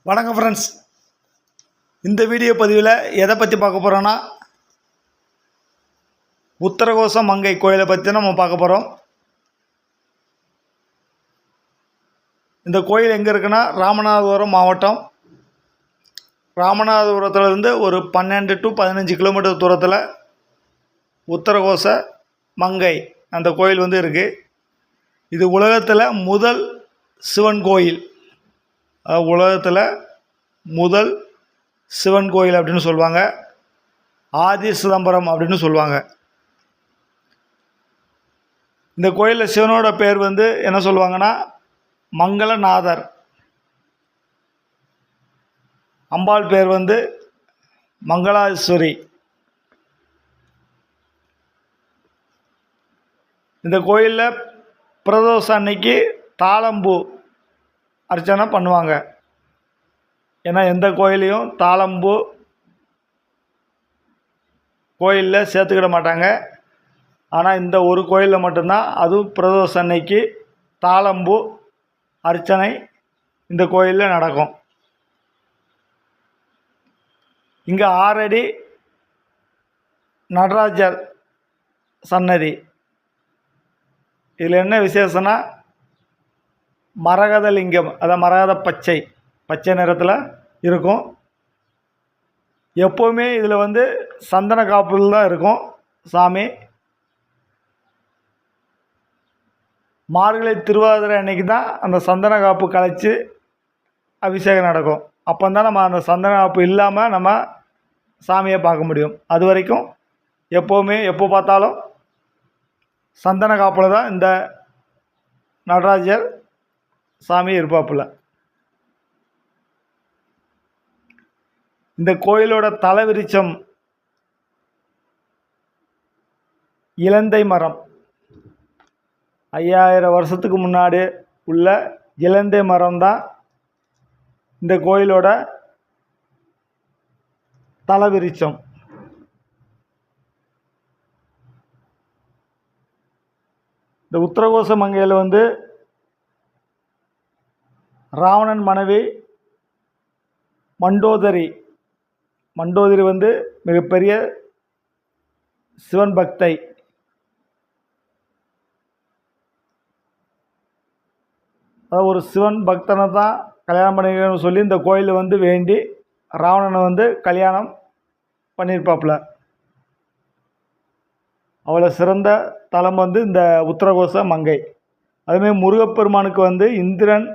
வணக்கம் ஃப்ரெண்ட்ஸ். இந்த வீடியோ பதிவில் எதை பற்றி பார்க்க போகிறோன்னா, உத்தரகோச மங்கை கோயிலை பற்றி நம்ம பார்க்க போகிறோம். இந்த கோயில் எங்கே இருக்குன்னா, ராமநாதபுரம் மாவட்டம். ராமநாதபுரத்துலேருந்து ஒரு 12 to 15 கிலோமீட்டர் தூரத்தில் உத்தரகோச மங்கை அந்த கோயில் இருக்குது. இது உலகத்தில் முதல் சிவன் கோயில். உலகத்தில் முதல் சிவன் கோயில் அப்படின்னு சொல்லுவாங்க. ஆதி சிதம்பரம் அப்படின்னு சொல்லுவாங்க. இந்த கோயிலில் சிவனோட பேர் என்ன சொல்லுவாங்கன்னா, மங்களநாதர். அம்பாள் பேர் மங்களாஸ்வரி. இந்த கோயிலில் பிரதோஷம் அன்னைக்கு தாளம்பூ அர்ச்சனை பண்ணுவாங்க. ஏன்னா எந்த கோயிலையும் தாளம்பூ கோயிலில் சேர்த்துக்கிட மாட்டாங்க. ஆனால் இந்த ஒரு கோயிலில் மட்டும்தான், அதுவும் பிரதோஷ அன்னைக்கு தாளம்பூ அர்ச்சனை இந்த கோயிலில் நடக்கும். இங்கே 6 அடி நடராஜர் சன்னதி. இதில் என்ன விசேஷம்னா, மரகத லிங்கம், அதாவது மரகத பச்சை நிறத்தில் இருக்கும். எப்போவுமே இதில் சந்தன காப்பில் தான் இருக்கும் சாமி. மார்கழி திருவாதிரை அன்னைக்கு தான் அந்த சந்தன காப்பு கலைச்சி அபிஷேகம் நடக்கும். அப்போ தான் நம்ம அந்த சந்தன காப்பு இல்லாமல் நம்ம சாமியை பார்க்க முடியும். அது வரைக்கும் எப்போவுமே எப்போ பார்த்தாலும் சந்தன காப்பில் தான் இந்த நடராஜர் சாமி இருப்பாப்புல. இந்த கோயிலோட தலைவிருச்சம் இலந்தை மரம். 5000 வருஷத்துக்கு முன்னாடி உள்ள இலந்தை மரம் தான் இந்த கோயிலோட தலைவிருச்சம். இந்த உத்தரகோச மங்கையில் ராவணன் மனைவி மண்டோதரி மிகப்பெரிய சிவன் பக்தை. அதாவது ஒரு சிவன் பக்தனை தான் கல்யாணம் பண்ணிக்கணும்னு சொல்லி இந்த கோயிலில் வேண்டி ராவணனை கல்யாணம் பண்ணியிருப்பாப்புல. அவ்வளோ சிறந்த தலம் இந்த உத்தரகோச மங்கை. அதுமாதிரி முருகப்பெருமானுக்கு இந்திரன்